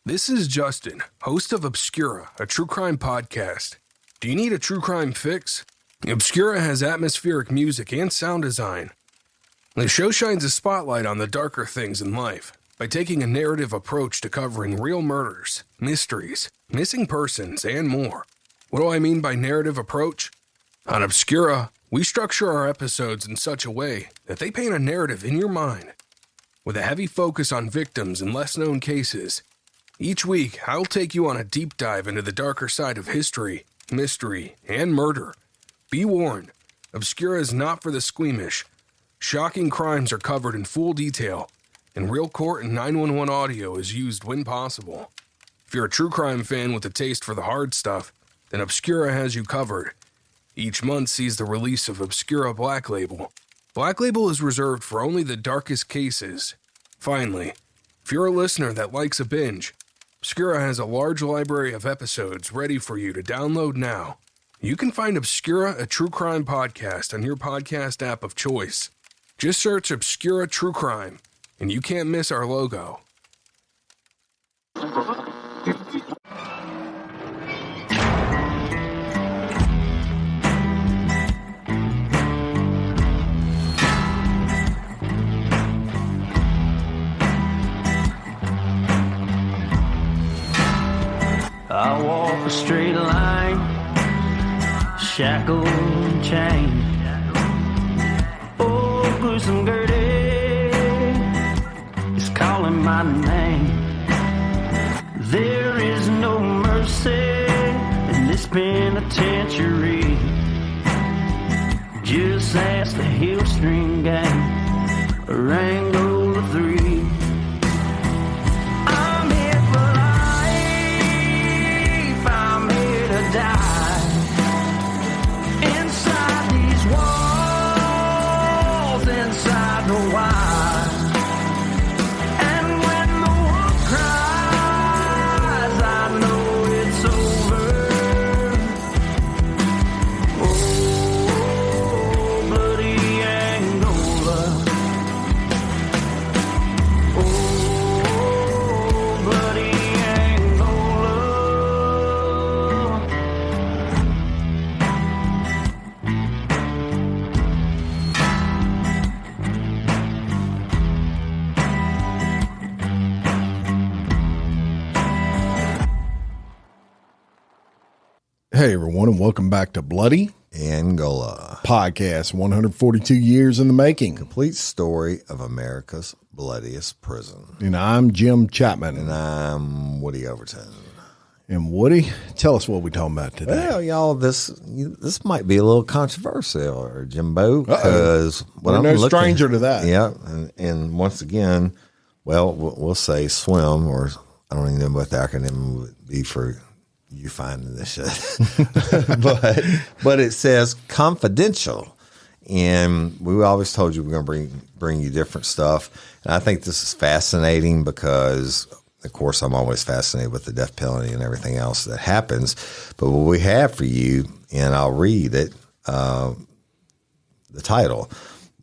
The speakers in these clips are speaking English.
This is Justin, host of Obscura, a true crime podcast. Do you need a true crime fix? Obscura has atmospheric music and sound design. The show shines a spotlight on the darker things in life by taking a narrative approach to covering real murders, mysteries, missing persons, and more. What do I mean by narrative approach? On Obscura, we structure our episodes in such a way that they paint a narrative in your mind. With a heavy focus on victims and less-known cases, each week I'll take you on a deep dive into the darker side of history, mystery, and murder. Be warned, Obscura is not for the squeamish. Shocking crimes are covered in full detail, and real court and 911 audio is used when possible. If you're a true crime fan with a taste for the hard stuff, then Obscura has you covered. Each month sees the release of Obscura Black Label. Black Label is reserved for only the darkest cases. Finally, if you're a listener that likes a binge, Obscura has a large library of episodes ready for you to download now. You can find Obscura, a true crime podcast, on your podcast app of choice. Just search Obscura True Crime, and you can't miss our logo. I walk a straight line, shackled and chained. Oh, gruesome Gertie is calling my name. There is no mercy in this penitentiary. Just ask the Hill String Gang or Angola 3. Die inside these walls, inside the wire. And when the wolf cries, I know it's over. Oh, bloody Angola. Oh, bloody Angola. Hey everyone, and welcome back to Bloody Angola Podcast, 142 years in the making. complete story of America's bloodiest prison. And I'm Jim Chapman. And I'm Woody Overton. And Woody, tell us what we're talking about today. Well, y'all, this might be a little controversial, Jimbo, because we're no stranger to that. Yeah, and once again, well, we'll say SWIM, or I don't even know what the acronym would be for you finding this shit, but it says confidential, and we always told you we're going to bring you different stuff, and I think this is fascinating because, of course, I'm always fascinated with the death penalty and everything else that happens. But what we have for you, and I'll read it, the title,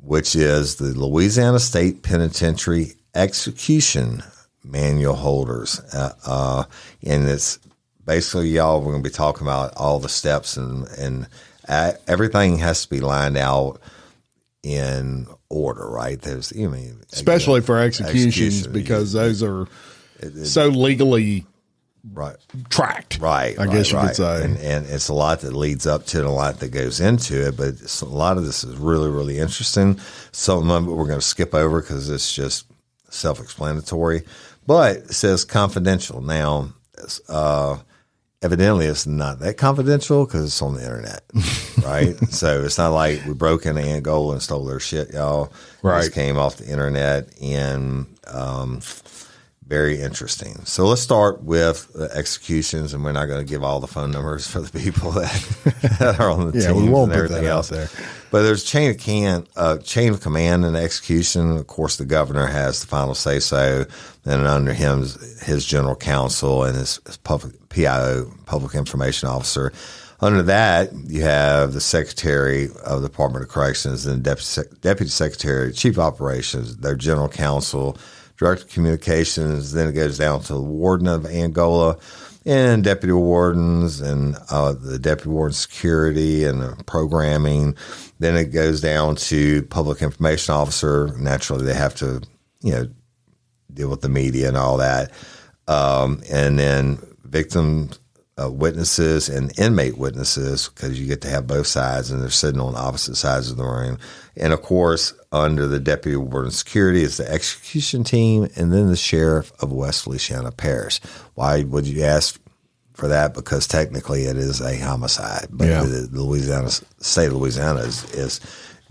which is the Louisiana State Penitentiary Execution Manual Holders, and it's basically, y'all, we're going to be talking about all the steps and everything has to be lined out in order, right? There's, Especially for executions, because those are so legally tracked. Right. I guess you could say. And it's a lot that leads up to it, and a lot that goes into it, but a lot of this is really, really interesting. Some of it we're going to skip over because it's just self-explanatory, but it says confidential. Now, evidently, it's not that confidential because it's on the internet, right? So it's not like we broke into Angola and stole their shit, y'all. Right. It came off the internet, and very interesting. So let's start with the executions, and we're not going to give all the phone numbers for the people that are on the teams we won't and put everything that else. out there. But there's chain of command in the execution. Of course, the governor has the final say so, and under him, his general counsel and his public PIO, public information officer. Under that, you have the Secretary of the Department of Corrections and Deputy Secretary, Chief Operations, their General Counsel, Director of Communications. Then it goes down to the Warden of Angola and Deputy Wardens and the Deputy Warden Security and Programming. Then it goes down to Public Information Officer. Naturally, they have to, deal with the media and all that. And then victim witnesses and inmate witnesses, because you get to have both sides and they're sitting on opposite sides of the room. And of course, under the Deputy Warden Security is the execution team and then the Sheriff of West Feliciana Parish. Why would you ask for that? Because technically it is a homicide, but the state of Louisiana is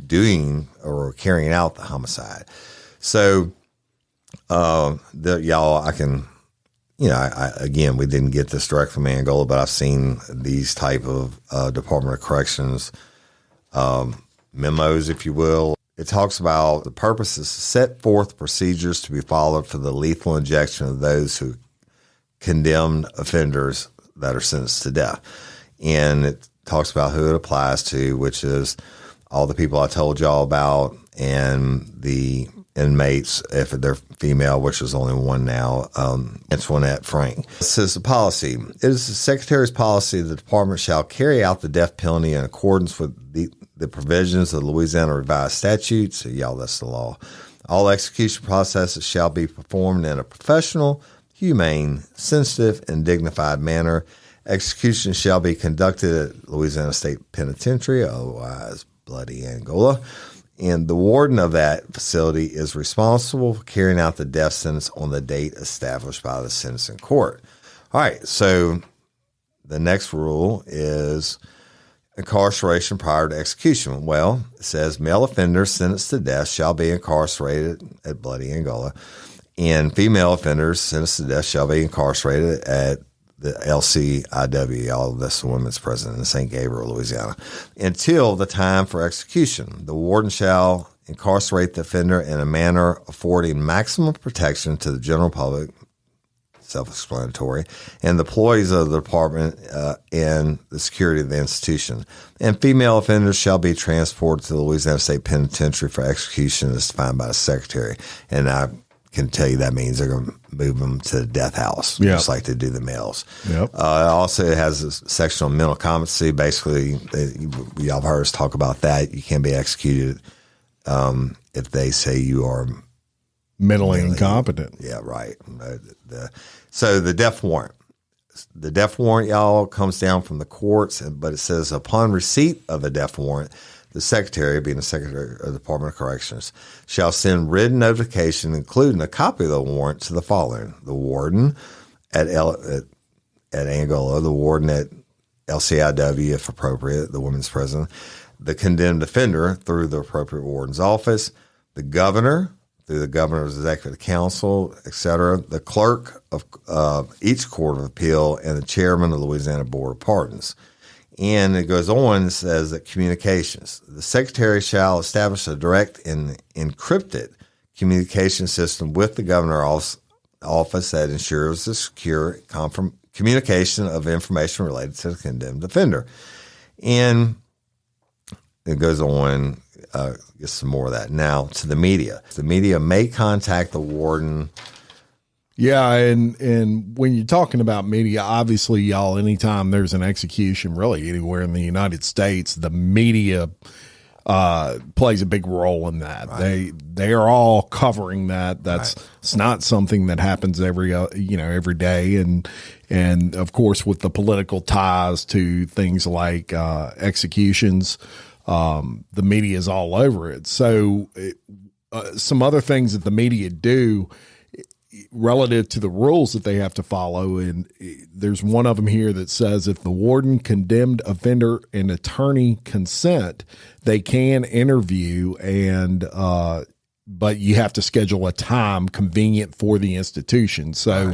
doing or carrying out the homicide. So, again, we didn't get this direct from Angola, but I've seen these type of Department of Corrections memos, if you will. It talks about the purposes to set forth procedures to be followed for the lethal injection of those who condemned offenders that are sentenced to death. And it talks about who it applies to, which is all the people I told y'all about and the inmates, if they're female, which is only one now, Antoinette Frank. It says the policy. It is the Secretary's policy the department shall carry out the death penalty in accordance with the provisions of the Louisiana Revised Statutes. So, that's the law. All execution processes shall be performed in a professional, humane, sensitive, and dignified manner. Execution shall be conducted at Louisiana State Penitentiary, otherwise Bloody Angola. And the warden of that facility is responsible for carrying out the death sentence on the date established by the sentencing court. All right, so the next rule is incarceration prior to execution. Well, it says male offenders sentenced to death shall be incarcerated at Bloody Angola, and female offenders sentenced to death shall be incarcerated at the LCIW, that's the Women's Prison in St. Gabriel, Louisiana, until the time for execution. The warden shall incarcerate the offender in a manner affording maximum protection to the general public, self-explanatory, and the employees of the department and the security of the institution. And female offenders shall be transported to the Louisiana State Penitentiary for execution as defined by the Secretary. And I can tell you that means they're going to move them to the death house, just like they do the males. Yep. Also, it has a section on mental competency. Basically, y'all have heard us talk about that. You can be executed if they say you are mentally incompetent. Yeah, right. So the death warrant. The death warrant, y'all, comes down from the courts, but it says upon receipt of a death warrant, the Secretary, being the Secretary of the Department of Corrections, shall send written notification, including a copy of the warrant, to the following: the warden at Angola, the warden at LCIW, if appropriate, the Women's Prison, the condemned offender through the appropriate warden's office, the governor through the governor's executive council, etc., the clerk of each court of appeal, and the chairman of the Louisiana Board of Pardons. And it goes on and says that communications. The Secretary shall establish a direct and encrypted communication system with the governor's office that ensures the secure communication of information related to the condemned offender. And it goes on, gets some more of that. Now, to the media. The media may contact the warden. Yeah, and when you're talking about media, obviously, y'all, anytime there's an execution, really anywhere in the United States, the media plays a big role in that. Right. They are all covering that. It's not something that happens every day, and of course with the political ties to things like executions, the media is all over it. So some other things that the media do relative to the rules that they have to follow. And there's one of them here that says if the warden, condemned offender, and attorney consent, they can interview but you have to schedule a time convenient for the institution. So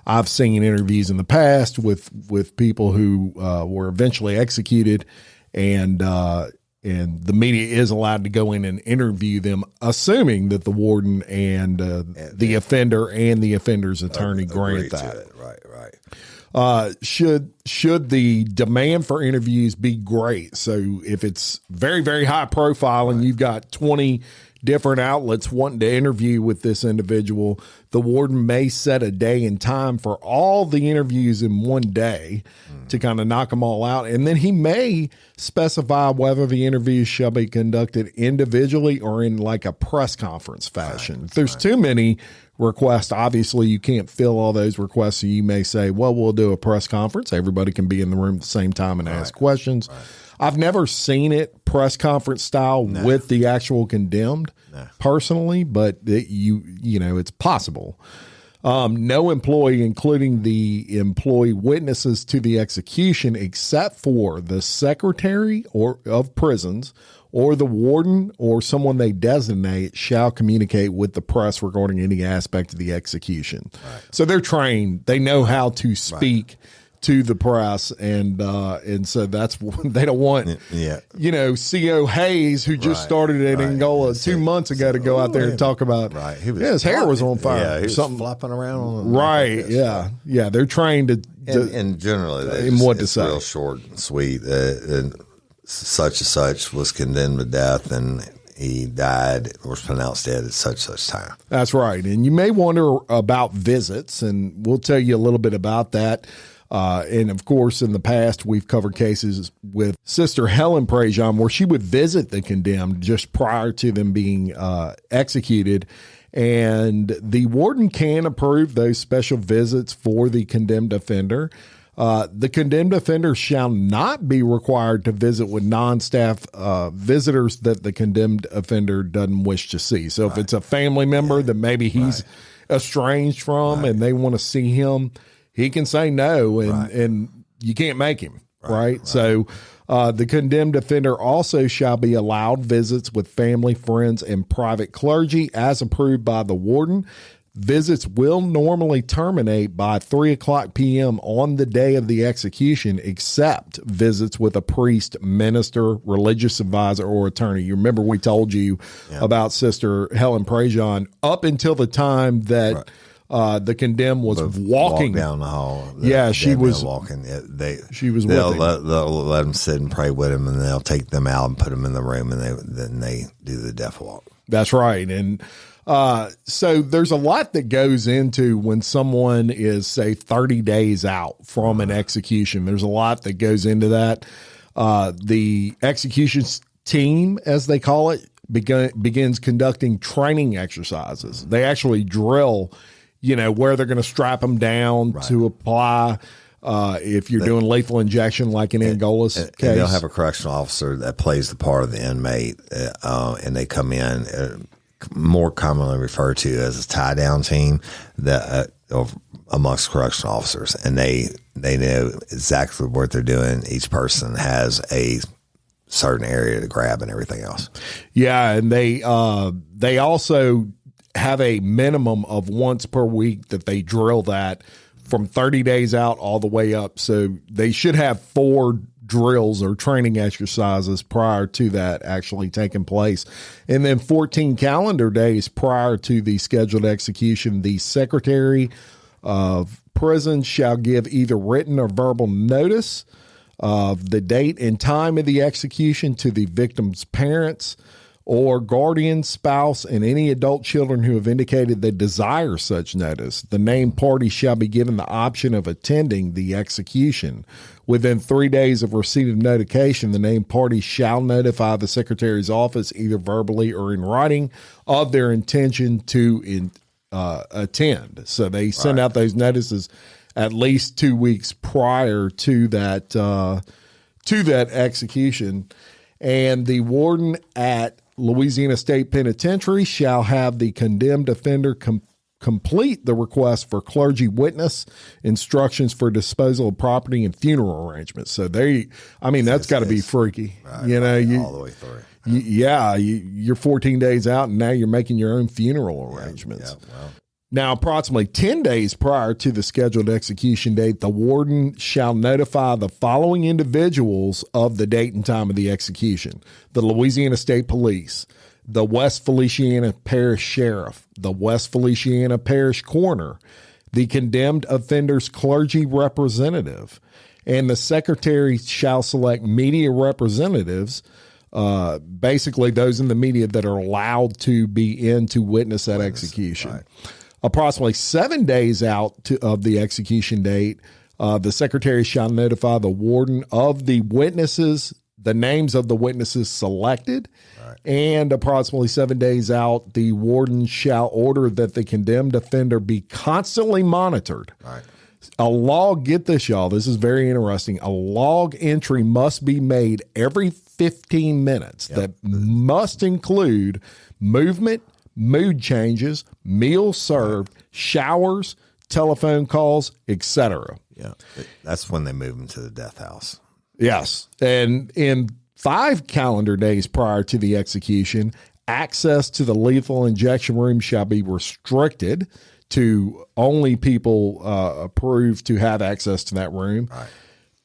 I've seen interviews in the past with people who were eventually executed, and the media is allowed to go in and interview them, assuming that the warden and the offender and the offender's attorney grant that. Right. should the demand for interviews be great. So if it's very, very high profile and you've got 20 different outlets wanting to interview with this individual, the warden may set a day and time for all the interviews in one day to kind of knock them all out. And then he may specify whether the interviews shall be conducted individually or in like a press conference fashion. If there's too many requests, obviously you can't fill all those requests. So you may say, well, we'll do a press conference. Everybody can be in the room at the same time and ask questions. I've never seen it press conference style with the actual condemned personally, but it's possible. No employee, including the employee witnesses to the execution, except for the secretary of prisons or the warden or someone they designate, shall communicate with the press regarding any aspect of the execution. So they're trained. They know how to speak to the press, and so that's they don't want CO Hayes, who just started at Angola 2 months ago, to go out there and talk about his hair was on fire, he was something flopping around they're trained to and generally it's real short and sweet. And such and such was condemned to death and he died or was pronounced dead at such time. That's right. And you may wonder about visits, and we'll tell you a little bit about that. And of course, in the past, we've covered cases with Sister Helen Prejean where she would visit the condemned just prior to them being executed. And the warden can approve those special visits for the condemned offender. The condemned offender shall not be required to visit with non-staff visitors that the condemned offender doesn't wish to see. So if it's a family member that maybe he's estranged from and they want to see him, he can say no, and you can't make him, right? So the condemned offender also shall be allowed visits with family, friends, and private clergy as approved by the warden. Visits will normally terminate by 3:00 p.m. on the day of the execution, except visits with a priest, minister, religious advisor, or attorney. You remember we told you about Sister Helen Prejean up until the time that the condemned was walking down the hall. She was walking. She was. They'll let them sit and pray with him, and they'll take them out and put them in the room, and then they do the death walk. That's right, and so there's a lot that goes into when someone is, say, 30 days out from an execution. There's a lot that goes into that. The execution team, as they call it, begins conducting training exercises. They actually drill, where they're going to strap them down to apply. If you're doing lethal injection, like in Angola's case. And they'll have a correctional officer that plays the part of the inmate, and they come in, more commonly referred to as a tie-down team that amongst correctional officers, and they know exactly what they're doing. Each person has a certain area to grab and everything else. Yeah, and they also have a minimum of once per week that they drill that from 30 days out all the way up. So they should have 4 drills or training exercises prior to that actually taking place. And then 14 calendar days prior to the scheduled execution, the Secretary of Prison shall give either written or verbal notice of the date and time of the execution to the victim's parents or guardian, spouse, and any adult children who have indicated they desire such notice. The named party shall be given the option of attending the execution. Within 3 days of receipt of notification, the named party shall notify the Secretary's office, either verbally or in writing, of their intention to attend. So they send out those notices at least 2 weeks prior to that execution. And the warden at Louisiana State Penitentiary shall have the condemned offender complete the request for clergy witness, instructions for disposal of property, and funeral arrangements. So that's got to be freaky. All the way through. You're 14 days out, and now you're making your own funeral arrangements. Now, approximately 10 days prior to the scheduled execution date, the warden shall notify the following individuals of the date and time of the execution: the Louisiana State Police, the West Feliciana Parish Sheriff, the West Feliciana Parish Coroner, the condemned offender's clergy representative, and the secretary shall select media representatives, basically those in the media that are allowed to be in to witness that execution. Right. Approximately 7 days out of the execution date, the secretary shall notify the warden of the witnesses, the names of the witnesses selected, and approximately 7 days out, the warden shall order that the condemned offender be constantly monitored. Right. A log, get this, y'all, this is very interesting. A log entry must be made every 15 minutes that must include movement, mood changes, meals served, showers, telephone calls, etc. Yeah. That's when they move him to the death house. Yes. And in 5 calendar days prior to the execution, access to the lethal injection room shall be restricted to only people approved to have access to that room. Right.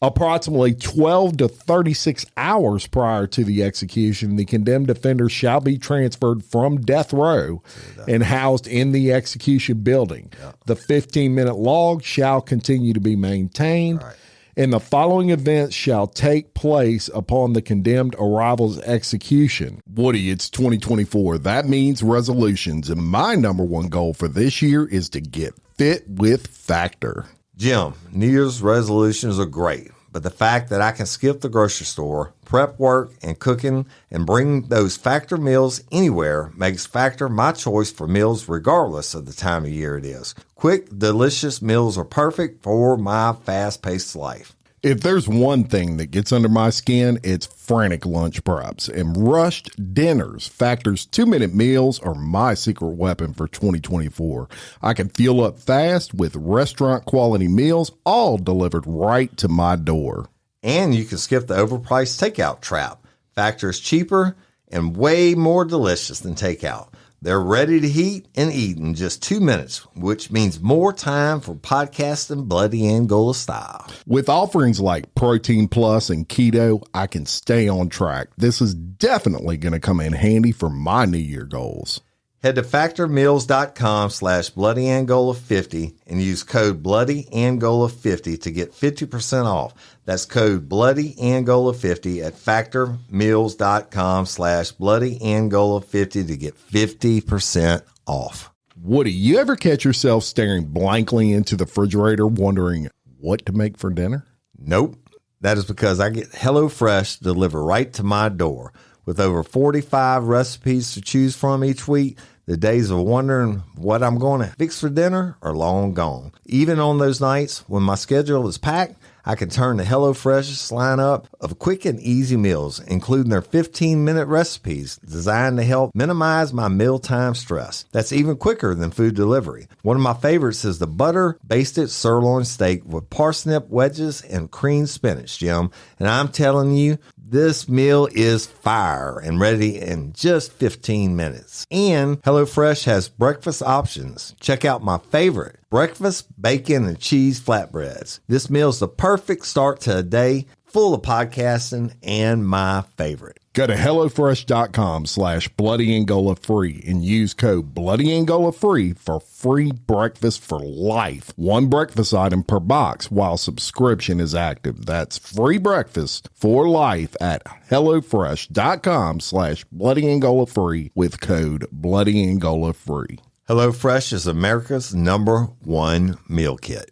Approximately 12 to 36 hours prior to the execution, the condemned offender shall be transferred from death row and housed in the execution building. Yeah. The 15-minute log shall continue to be maintained. Right. And the following events shall take place upon the condemned arrival's execution. Woody, it's 2024. That means resolutions. And my number one goal for this year is to get fit with Factor. Jim, New Year's resolutions are great, but the fact that I can skip the grocery store, prep work, and cooking and bring those Factor meals anywhere makes Factor my choice for meals regardless of the time of year it is. Quick, delicious meals are perfect for my fast-paced life. If there's one thing that gets under my skin, it's frantic lunch preps and rushed dinners. Factor's 2-minute meals are my secret weapon for 2024. I can fuel up fast with restaurant quality meals, all delivered right to my door. And you can skip the overpriced takeout trap. Factor is cheaper and way more delicious than takeout. They're ready to heat and eat in just 2 minutes, which means more time for podcasting Bloody Angola style. With offerings like Protein Plus and Keto, I can stay on track. This is definitely going to come in handy for my New Year goals. Head to factormeals.com/BloodyAngola50 and use code BloodyAngola50 to get 50% off. That's code BloodyAngola50 at factormeals.com/BloodyAngola50 to get 50% off. Woody, you ever catch yourself staring blankly into the refrigerator wondering what to make for dinner? Nope. That is because I get HelloFresh delivered right to my door. With over 45 recipes to choose from each week, the days of wondering what I'm going to fix for dinner are long gone. Even on those nights when my schedule is packed, I can turn to HelloFresh's lineup of quick and easy meals, including their 15-minute recipes designed to help minimize my mealtime stress. That's even quicker than food delivery. One of my favorites is the butter-basted sirloin steak with parsnip wedges and cream spinach, Jim. And I'm telling you, this meal is fire and ready in just 15 minutes. And HelloFresh has breakfast options. Check out my favorite, breakfast, bacon, and cheese flatbreads. This meal is the perfect start to a day full of podcasting and my favorite. Go to HelloFresh.com/BloodyAngolaFree and use code BloodyAngolaFree for free breakfast for life. 1 breakfast item per box while subscription is active. That's free breakfast for life at HelloFresh.com/BloodyAngolaFree with code BloodyAngolaFree. HelloFresh is America's #1 meal kit.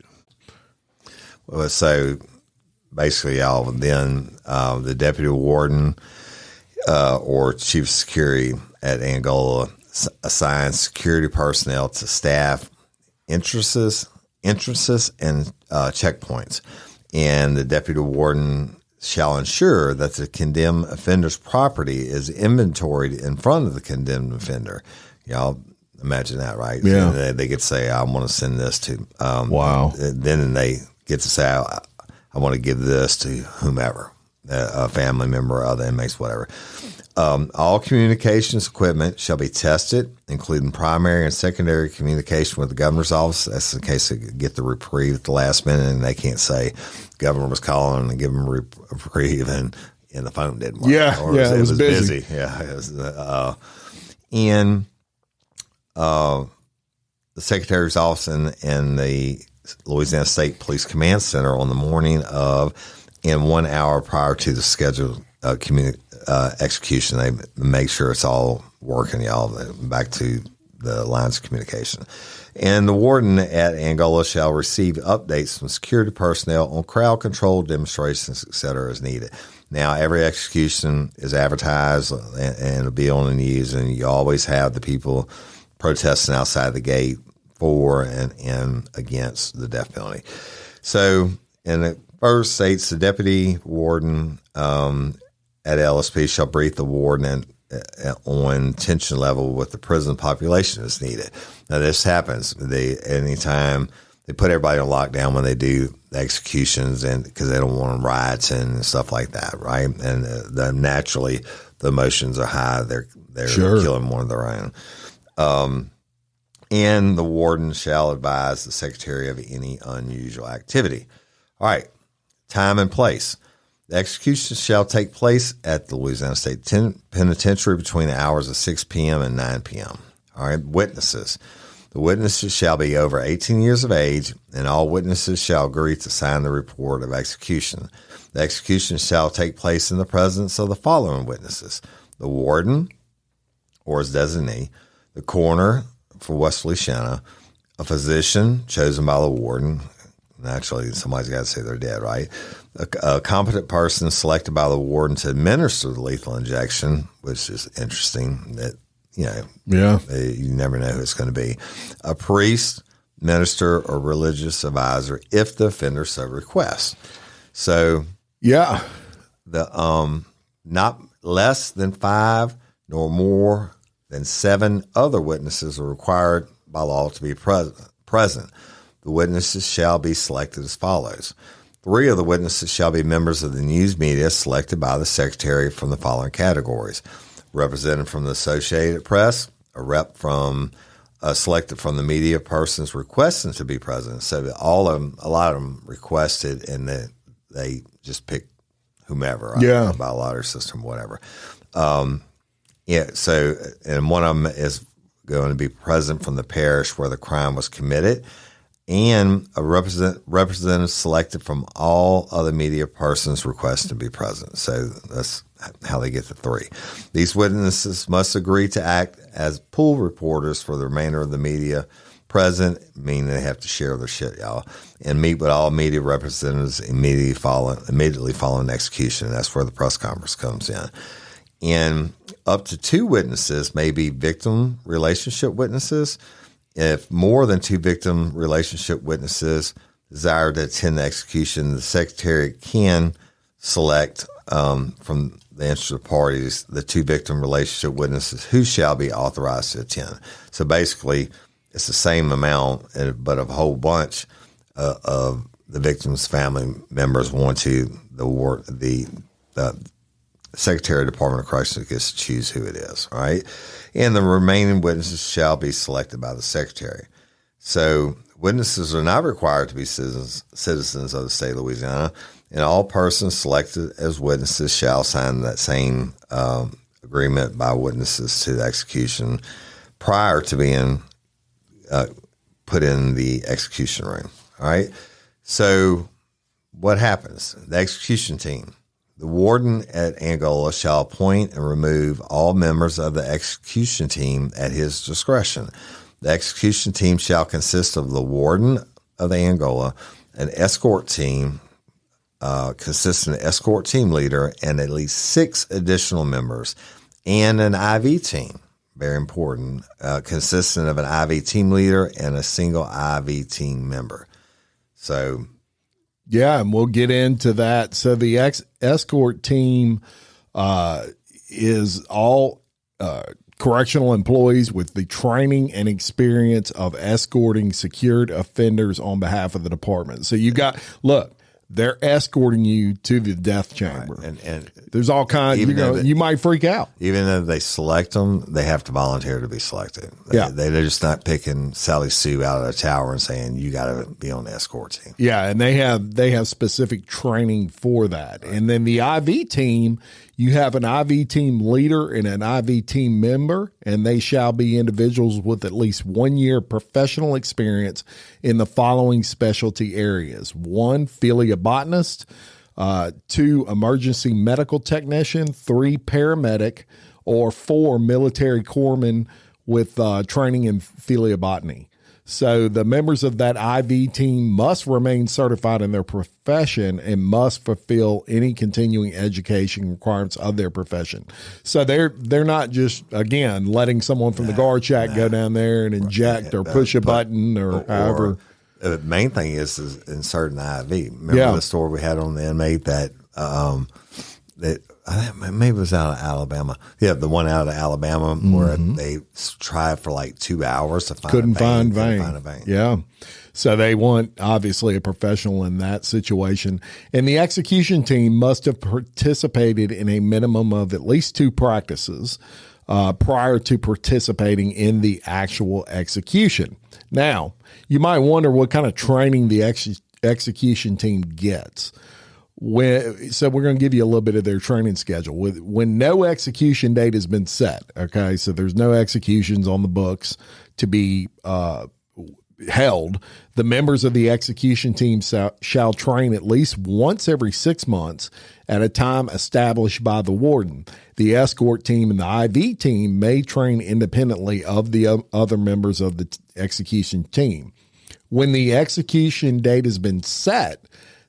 Well, so basically, y'all, then the deputy warden or chief of security at Angola assigns security personnel to staff entrances and checkpoints. And the deputy warden shall ensure that the condemned offender's property is inventoried in front of the condemned offender. Y'all imagine that, right? Yeah. They get to say, I want to send this to, Wow. Then they get to say, I want to give this to whomever, a family member, other inmates, whatever. All communications equipment shall be tested, including primary and secondary communication with the governor's office. That's in case they get the reprieve at the last minute and they can't say governor was calling and give them a reprieve and the phone didn't work. Yeah, or it was busy. Yeah. It was, the Secretary's office in the Louisiana State Police Command Center on the morning of and 1 hour prior to the scheduled execution. They make sure it's all working, y'all, back to the lines of communication. And the warden at Angola shall receive updates from security personnel on crowd control, demonstrations, et cetera, as needed. Now, every execution is advertised and it'll be on the news, and you always have the people protesting outside the gate for and against the death penalty. So, and it first states the deputy warden at LSP shall brief the warden on tension level with the prison population as needed. Now, this happens. Anytime they put everybody on lockdown when they do the executions, and because they don't want riots and stuff like that, right? And naturally, the emotions are high. They're Sure. killing one of their own. And the warden shall advise the secretary of any unusual activity. All right, time and place. The execution shall take place at the Louisiana State Penitentiary between the hours of 6 p.m. and 9 p.m. All right, witnesses. The witnesses shall be over 18 years of age, and all witnesses shall agree to sign the report of execution. The execution shall take place in the presence of the following witnesses: the warden or his designee, the coroner for West Louisiana, a physician chosen by the warden. Naturally, somebody's got to say they're dead, right? A competent person selected by the warden to administer the lethal injection, which is interesting. That you never know who it's going to be. A priest, minister, or religious advisor, if the offender so requests. So, the not less than 5 nor more than 7 other witnesses are required by law to be present. The witnesses shall be selected as follows. 3 of the witnesses shall be members of the news media selected by the secretary from the following categories: represented from the Associated Press, a rep from selected from the media persons requesting to be present. So all of them, a lot of them requested, and they just pick whomever, right? By a lottery system, whatever. So, and one of them is going to be present from the parish where the crime was committed, and a representative selected from all other media persons requesting to be present. So that's how they get the 3. These witnesses must agree to act as pool reporters for the remainder of the media present, meaning they have to share their shit, y'all, and meet with all media representatives immediately following execution. That's where the press conference comes in. And up to 2 witnesses may be victim relationship witnesses. If more than 2 victim relationship witnesses desire to attend the execution, the secretary can select from the interested parties the 2 victim relationship witnesses who shall be authorized to attend. So basically, it's the same amount, but a whole bunch of the victim's family members want to. The Secretary of the Department of Corrections gets to choose who it is, right? And the remaining witnesses shall be selected by the secretary. So witnesses are not required to be citizens of the state of Louisiana, and all persons selected as witnesses shall sign that same agreement by witnesses to the execution prior to being put in the execution room, all right? So what happens? The execution team. The warden at Angola shall appoint and remove all members of the execution team at his discretion. The execution team shall consist of the warden of the Angola, an escort team consisting of an escort team leader, and at least 6 additional members, and an IV team, very important, consisting of an IV team leader and a single IV team member. So, yeah, and we'll get into that. So the escort team is all correctional employees with the training and experience of escorting secured offenders on behalf of the department. So you got, look, they're escorting you to the death chamber. Right. And there's all kinds, you might freak out. Even though they select them, they have to volunteer to be selected. They're just not picking Sally Sue out of the tower and saying, you got to be on the escort team. Yeah. And they have specific training for that. Right. And then the IV team, You have an IV team leader and an IV team member, and they shall be individuals with at least 1 year professional experience in the following specialty areas. 1, phlebotomist, 2, emergency medical technician, 3, paramedic, or 4, military corpsman with training in phlebotomy. So the members of that IV team must remain certified in their profession and must fulfill any continuing education requirements of their profession. So they're not just, again, letting someone from the guard shack go down there and inject or push a button or however. The main thing is inserting the IV. Remember the story we had on the inmate that I think maybe it was out of Alabama. Yeah, the one out of Alabama where they tried for like 2 hours to find Couldn't find a vein. Yeah. So they want, obviously, a professional in that situation. And the execution team must have participated in a minimum of at least 2 practices prior to participating in the actual execution. Now, you might wonder what kind of training the execution team gets. So we're going to give you a little bit of their training schedule. When no execution date has been set, okay, so there's no executions on the books to be held, the members of the execution team shall train at least once every 6 months at a time established by the warden. The escort team and the IV team may train independently of the other members of the execution team. When the execution date has been set,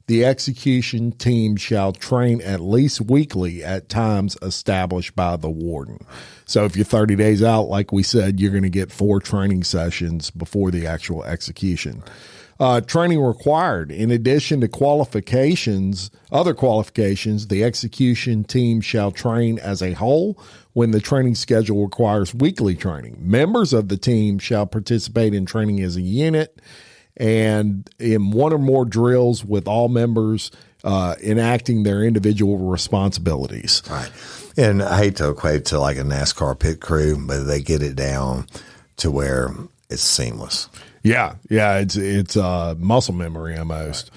the execution team shall train at least weekly at times established by the warden. So if you're 30 days out, like we said, you're going to get 4 training sessions before the actual execution. Training required. In addition to other qualifications, the execution team shall train as a whole when the training schedule requires weekly training. Members of the team shall participate in training as a unit and in one or more drills with all members enacting their individual responsibilities. Right. And I hate to equate it to like a NASCAR pit crew, but they get it down to where it's seamless. Yeah. It's muscle memory almost.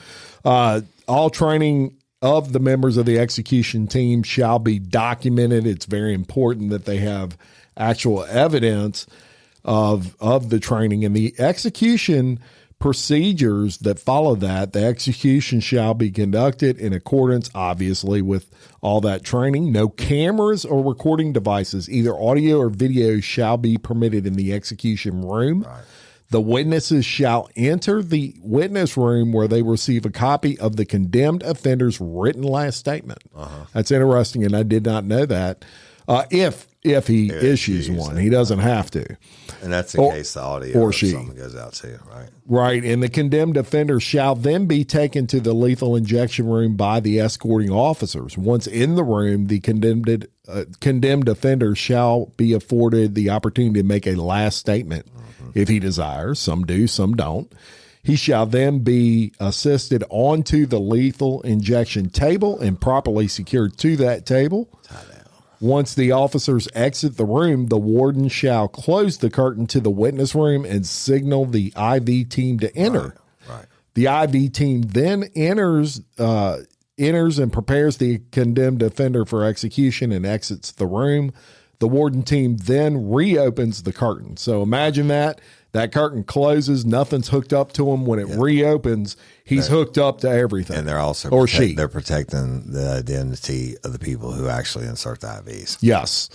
Right. All training of the members of the execution team shall be documented. It's very important that they have actual evidence of the training and the execution procedures that follow that. The execution shall be conducted in accordance, obviously, with all that training. No cameras or recording devices, either audio or video, shall be permitted in the execution room. Right. The witnesses shall enter the witness room where they receive a copy of the condemned offender's written last statement. That's interesting, and I did not know that. If he issues one, he doesn't have to. And that's in case the audio or something goes out too, right? Right. And the condemned offender shall then be taken to the lethal injection room by the escorting officers. Once in the room, the condemned offender shall be afforded the opportunity to make a last statement if he desires. Some do, some don't. He shall then be assisted onto the lethal injection table and properly secured to that table. Once the officers exit the room, the warden shall close the curtain to the witness room and signal the IV team to enter. Right. The IV team then enters and prepares the condemned offender for execution and exits the room. The warden team then reopens the curtain. So imagine that curtain closes, nothing's hooked up to him. When it reopens, he's hooked up to everything. And they're also they're protecting the identity of the people who actually insert the IVs. Yes.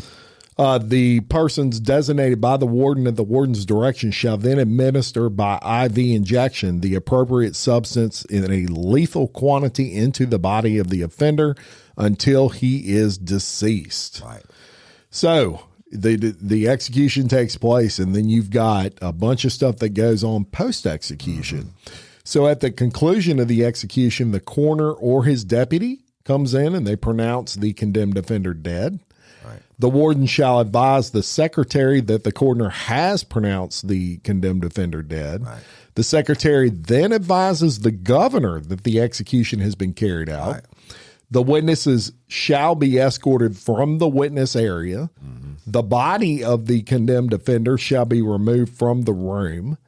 The persons designated by the warden at the warden's direction shall then administer by IV injection the appropriate substance in a lethal quantity into the body of the offender until he is deceased. Right. So the execution takes place, and then you've got a bunch of stuff that goes on post-execution. So at the conclusion of the execution, the coroner or his deputy comes in and they pronounce the condemned offender dead. Right. The warden shall advise the secretary that the coroner has pronounced the condemned offender dead. Right. The secretary then advises the governor that the execution has been carried out. Right. The witnesses shall be escorted from the witness area. The body of the condemned offender shall be removed from the room,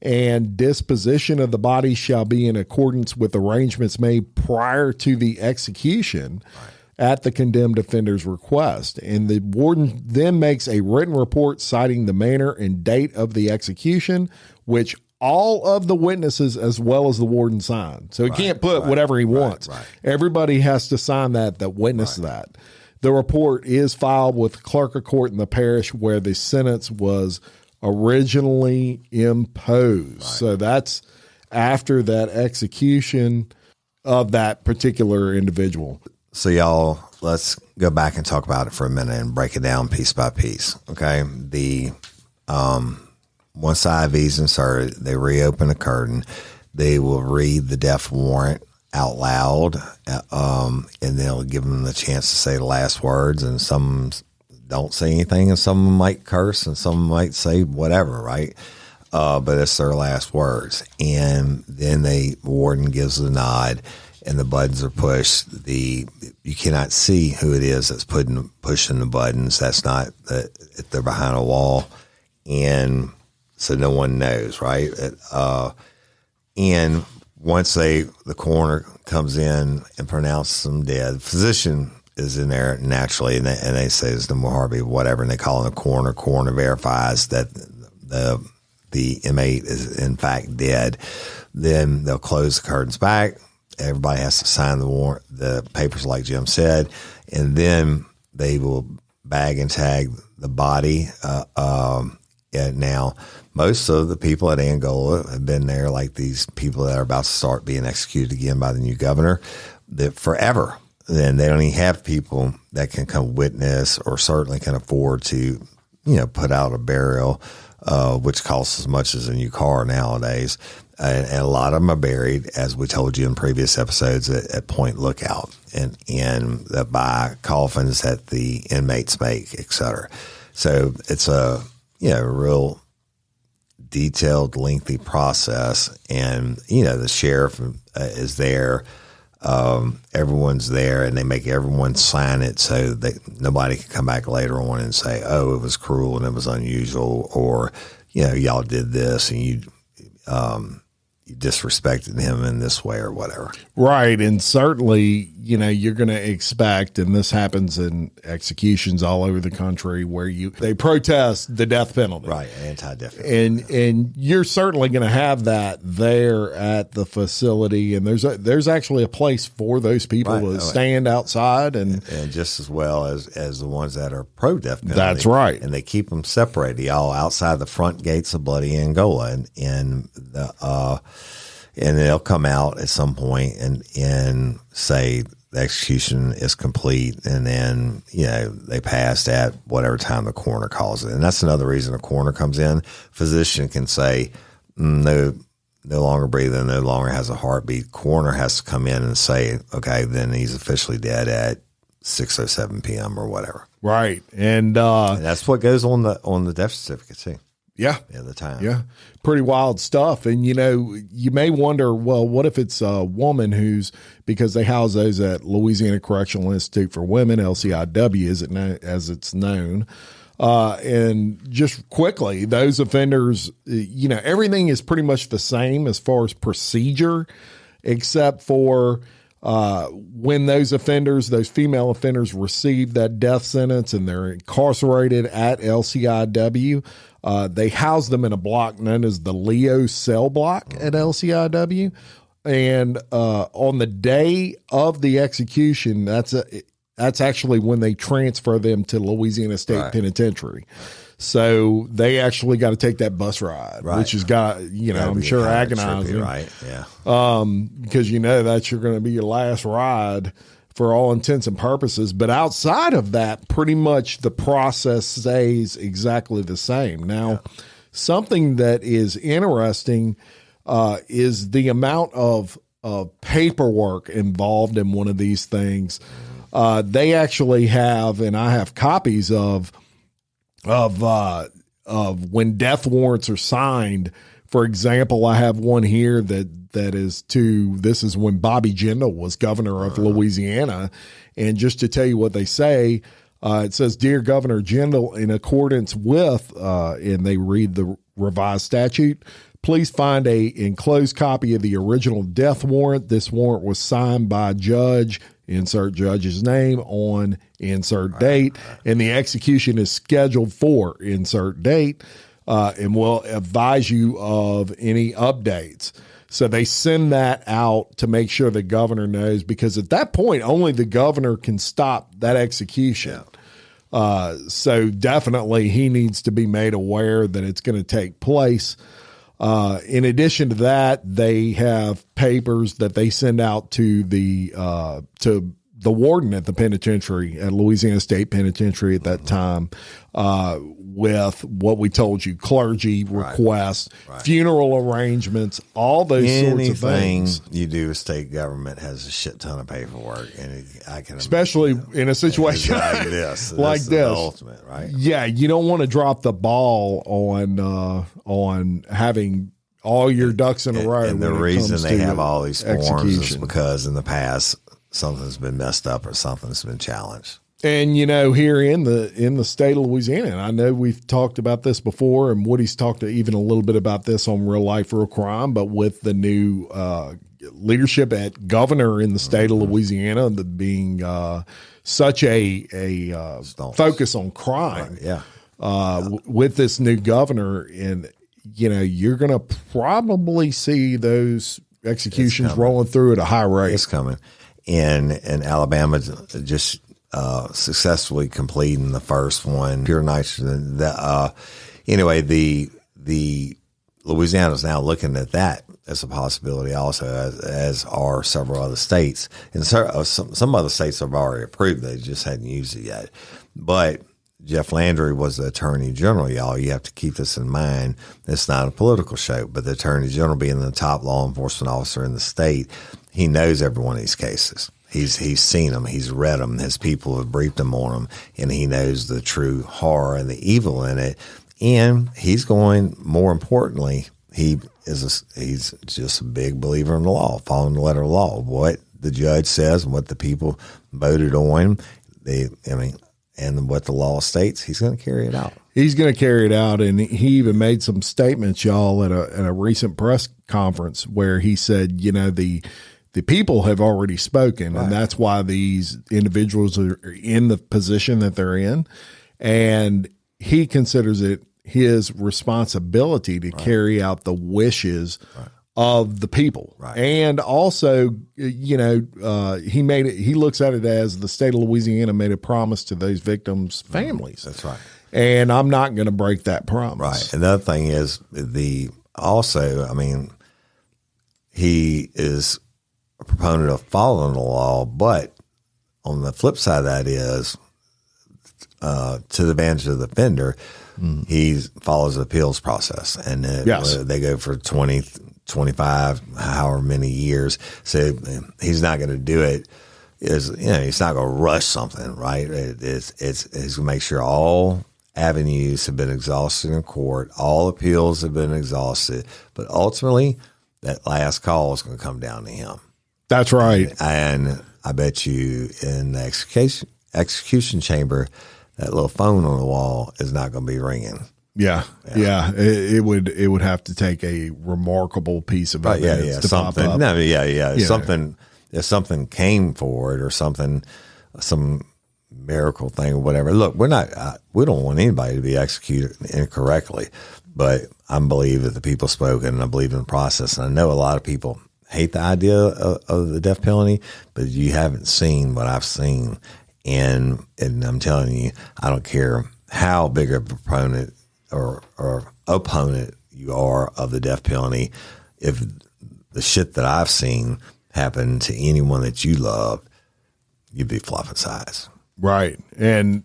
and disposition of the body shall be in accordance with arrangements made prior to the execution. at the condemned offender's request. And the warden then makes a written report citing the manner and date of the execution, which all of the witnesses as well as the warden sign. So he can't put whatever he wants. Everybody has to sign that witnessed that. The report is filed with the clerk of court in the parish where the sentence was originally imposed. So that's after that execution of that particular individual. So y'all, let's go back and talk about it for a minute and break it down piece by piece. Okay. The, once the IV's inserted, they reopen the curtain. They will read the death warrant out loud, and they'll give them the chance to say the last words. And some don't say anything, and some might curse, and some might say whatever, right? But it's their last words. And then the warden gives the nod, and the buttons are pushed. You cannot see who it is that's pushing the buttons. That's not if they're behind a wall, and so no one knows, right? And once the coroner comes in and pronounces them dead, the physician is in there naturally, and they say there's no more heartbeat, whatever, and they call in the coroner. Coroner verifies that the inmate is in fact dead. Then they'll close the curtains back. Everybody has to sign the papers, like Jim said, and then they will bag and tag the body. And now, most of the people at Angola have been there, like these people that are about to start being executed again by the new governor, that forever. And they don't even have people that can come witness or certainly can afford to, put out a burial, which costs as much as a new car nowadays. And a lot of them are buried, as we told you in previous episodes, at Point Lookout and by coffins that the inmates make, et cetera. So it's a real detailed, lengthy process. And, the sheriff is there. Everyone's there, and they make everyone sign it so that nobody can come back later on and say, oh, it was cruel and it was unusual, or, y'all did this and you disrespected him in this way or whatever. Right. And certainly, you're going to expect, and this happens in executions all over the country where they protest the death penalty. Right. Anti-death penalty. And you're certainly going to have that there at the facility. And there's actually a place for those people to stand outside and just as well as the ones that are pro-death penalty. That's right. And they keep them separated, all outside the front gates of Bloody Angola. And they'll come out at some point and say the execution is complete, and then they passed at whatever time the coroner calls it. And that's another reason a coroner comes in. Physician can say no longer breathing, no longer has a heartbeat. Coroner has to come in and say, okay, then he's officially dead at 6:07 p.m. or whatever. Right, and that's what goes on the death certificate too. Yeah. At the time. Yeah. Pretty wild stuff. And, you may wonder, well, what if it's a woman because they house those at Louisiana Correctional Institute for Women, LCIW, as it's known. And just quickly, those offenders, everything is pretty much the same as far as procedure, except for when those female offenders receive that death sentence and they're incarcerated at LCIW, they house them in a block known as the Leo cell block at LCIW. And on the day of the execution, that's actually when they transfer them to Louisiana State Penitentiary. So they actually got to take that bus ride, which has got, I'm sure agonizing. Right. Yeah. Because that's going to be your last ride for all intents and purposes. But outside of that, pretty much the process stays exactly the same. Now, something that is interesting is the amount of paperwork involved in one of these things. They actually have, and I have copies of when death warrants are signed. For example, I have one here this is when Bobby Jindal was governor of Louisiana. And just to tell you what they say, it says, Dear Governor Jindal, in accordance with, and they read the revised statute, please find a enclosed copy of the original death warrant. This warrant was signed by Judge insert judge's name on insert date, and the execution is scheduled for insert date, and will advise you of any updates. So they send that out to make sure the governor knows, because at that point, only the governor can stop that execution. So definitely he needs to be made aware that it's going to take place. In addition to that, they have papers that they send out to the warden at the penitentiary, at Louisiana State Penitentiary at that time, with what we told you, clergy requests, funeral arrangements, all those sorts of things. You do, state government has a shit ton of paperwork, and I can especially in a situation like this, like this. The ultimate, right? Yeah, you don't want to drop the ball on having all your ducks in a row. And the reason they have all these forms is because in the past something's been messed up or something's been challenged. And, you know, here in the state of Louisiana, and I know we've talked about this before, and Woody's talked even a little bit about this on Real Life, Real Crime, but with the new leadership at governor in the state of Louisiana, being such a focus on crime, with this new governor, and, you know, you're going to probably see those executions rolling through at a high rate. It's coming. And Alabama just successfully completing the first one, pure nitrogen. Anyway, the Louisiana is now looking at that as a possibility also, as are several other states. And some other states have already approved. They just hadn't used it yet. But Jeff Landry was the Attorney General, y'all. You have to keep this in mind. It's not a political show, but the Attorney General, being the top law enforcement officer in the state, he knows every one of these cases. He's seen them. He's read them. His people have briefed him on them, and he knows the true horror and the evil in it. And he's going, more importantly, he's just a big believer in the law, following the letter of law. What the judge says and what the people voted on, and what the law states, he's going to carry it out. He's going to carry it out, and he even made some statements, y'all, at a recent press conference where he said, you know, the people have already spoken, and that's why these individuals are in the position that they're in, and he considers it his responsibility to carry out the wishes of the people. And also, you know, he looks at it as the state of Louisiana made a promise to those victims' families. That's right. And I'm not going to break that promise. Right. Another thing is he is a proponent of following the law, but on the flip side of that is, to the advantage of the offender, he follows the appeals process, and they go for 20, 25, however many years. So he's not going to do it. He's not going to rush something, right? He's going to make sure all avenues have been exhausted in court, all appeals have been exhausted, but ultimately that last call is going to come down to him. That's right. And I bet you in the execution chamber, that little phone on the wall is not going to be ringing. Yeah. It would have to take a remarkable piece of evidence to pop up. Something. If something came forward or some miracle thing or whatever. Look, we don't want anybody to be executed incorrectly, but I believe that the people spoken, and I believe in the process. And I know a lot of people hate the idea of the death penalty, but you haven't seen what I've seen. And I'm telling you, I don't care how big a proponent or opponent you are of the death penalty. If the shit that I've seen happen to anyone that you love, you'd be flopping sides. Right. And,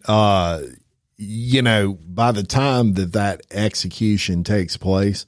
you know, by the time that execution takes place,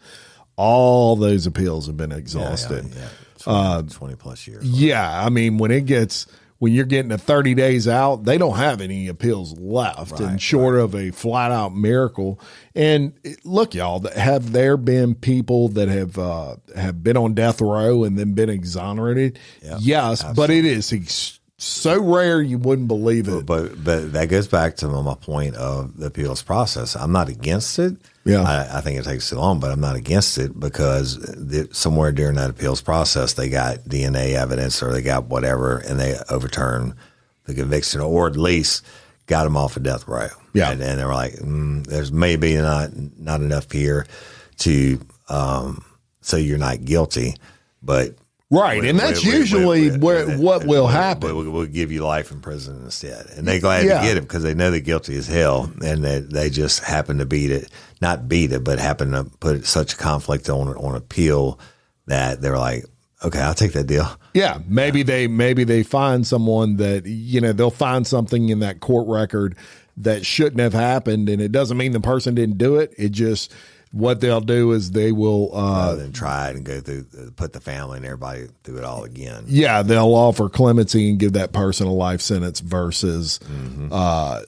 all those appeals have been exhausted. 20 plus years. Yeah. I mean, when you're getting to 30 days out, they don't have any appeals left, short of a flat out miracle. And look, y'all, have there been people that have been on death row and then been exonerated? Yeah, yes, absolutely. But it is so rare you wouldn't believe it. But that goes back to my point of the appeals process. I'm not against it. Yeah. I think it takes too long, but I'm not against it because somewhere during that appeals process, they got DNA evidence or they got whatever, and they overturned the conviction, or at least got them off of death row. Yeah. And they were like, there's maybe not enough here to say you're not guilty, but right. And that's usually what will happen. We'll give you life in prison instead. And they're glad to get him because they know they're guilty as hell. And they just happen to but happen to put such a conflict on appeal that they're like, okay, I'll take that deal. Yeah. Maybe they find someone that, they'll find something in that court record that shouldn't have happened. And it doesn't mean the person didn't do it. It just, what they'll do is they will rather than try it and go through, put the family and everybody through it all again. Yeah, they'll offer clemency and give that person a life sentence versus the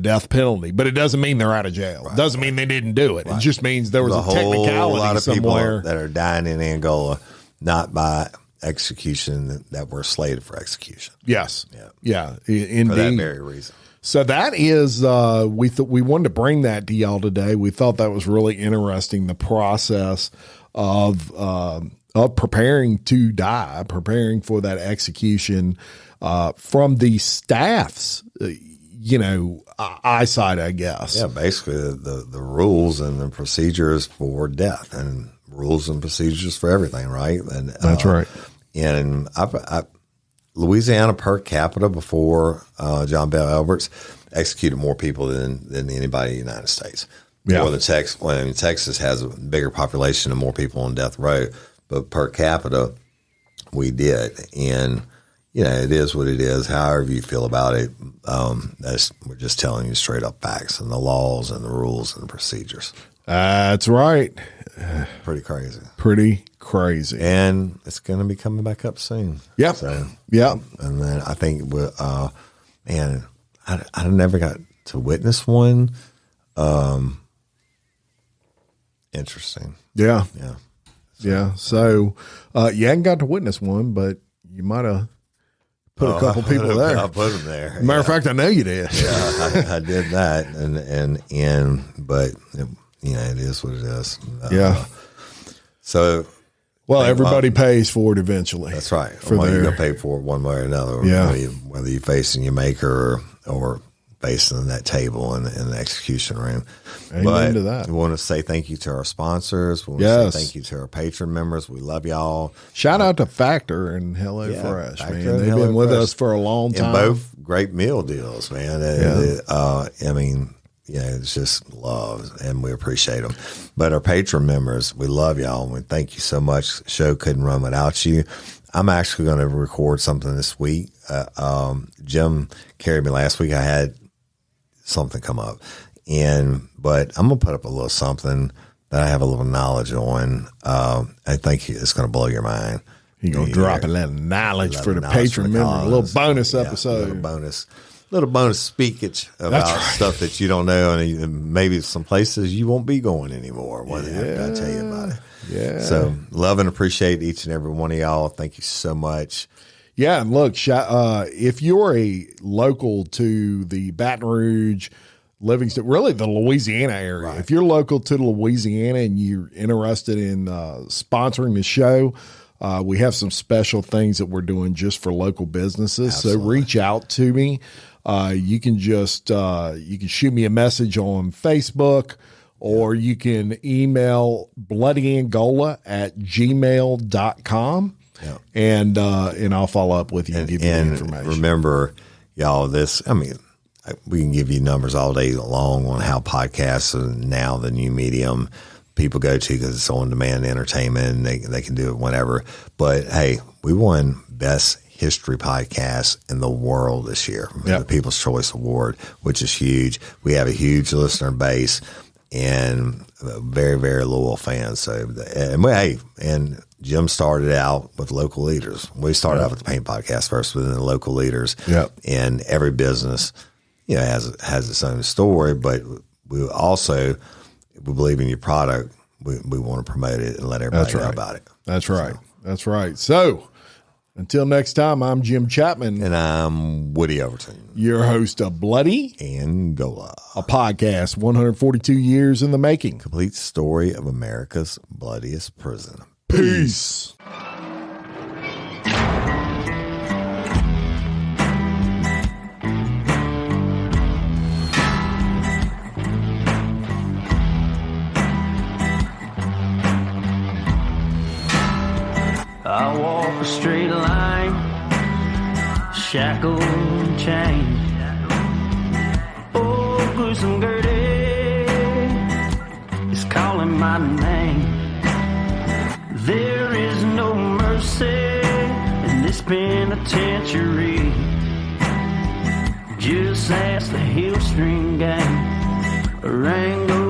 death penalty. But it doesn't mean they're out of jail. Right, doesn't mean they didn't do it. Right. It just means there was a technicality whole lot of somewhere. People that are dying in Angola, not by execution, that were slated for execution. Yes. Yeah. Indeed. For that very reason. So that is, we wanted to bring that to y'all today. We thought that was really interesting, the process of preparing to die, preparing for that execution, from the staff's, eyesight, I guess. Yeah, basically the rules and the procedures for death and rules and procedures for everything, right? And that's right. And Louisiana per capita before John Bell Alberts executed more people than anybody in the United States. Yeah. More than Texas. Well, Texas has a bigger population and more people on death row, but per capita we did. And it is what it is. However you feel about it, we're just telling you straight up facts and the laws and the rules and the procedures. That's right. Pretty crazy. Pretty crazy. And it's going to be coming back up soon. Yep. So, yep. And then I think, I never got to witness one. Interesting. Yeah. Yeah. Yeah. So, you hadn't got to witness one, but you might have put a couple people there. I put them there. Matter of fact, I know you did. Yeah, I did that. But it is what it is. Yeah. So, well, everybody pays for it eventually. That's right. You're going to pay for it one way or another. Yeah. Whether you're facing your maker or facing that table in the execution room. Amen to that. We want to say thank you to our sponsors. We want to say thank you to our patron members. We love y'all. Shout out to Factor and Hello Fresh, man. They've been with us for a long time. And both great meal deals, man. It's just love, and we appreciate them. But our patron members, we love y'all, and we thank you so much. The show couldn't run without you. I'm actually going to record something this week. Jim carried me last week. I had something come up, but I'm going to put up a little something that I have a little knowledge on. I think it's going to blow your mind. You're going to drop a little knowledge for the patron member, a little bonus episode. Little bonus speakage about stuff that you don't know, and maybe some places you won't be going anymore. I tell you about it. Yeah. So love and appreciate each and every one of y'all. Thank you so much. Yeah, and look, if you're a local to the Baton Rouge, Livingston, really the Louisiana area, if you're local to Louisiana and you're interested in sponsoring the show, we have some special things that we're doing just for local businesses. Absolutely. So reach out to me. You can just you can shoot me a message on Facebook, or you can email bloodyangola@gmail.com. Yeah. And I'll follow up with you and give you the information. Remember, y'all, we can give you numbers all day long on how podcasts are now the new medium people go to because it's on-demand entertainment and they can do it whenever. But, hey, we won Best History Podcast in the world this year, the People's Choice Award, which is huge. We have a huge listener base and very, very loyal fans. So, and Jim started out with local leaders. We started out with the Paint Podcast first, with the local leaders. Yeah. And every business, has its own story, but we believe in your product. We want to promote it and let everybody know about it. That's right. That's right. So Until next time, I'm Jim Chapman. And I'm Woody Overton, your host of Bloody Angola, a podcast 142 years in the making. Complete story of America's bloodiest prison. Peace. I walk a straight line, shackled and chained. Oh, gruesome Gertie is calling my name. There is no mercy in this penitentiary. Just ask the Hill String Gang, Angola.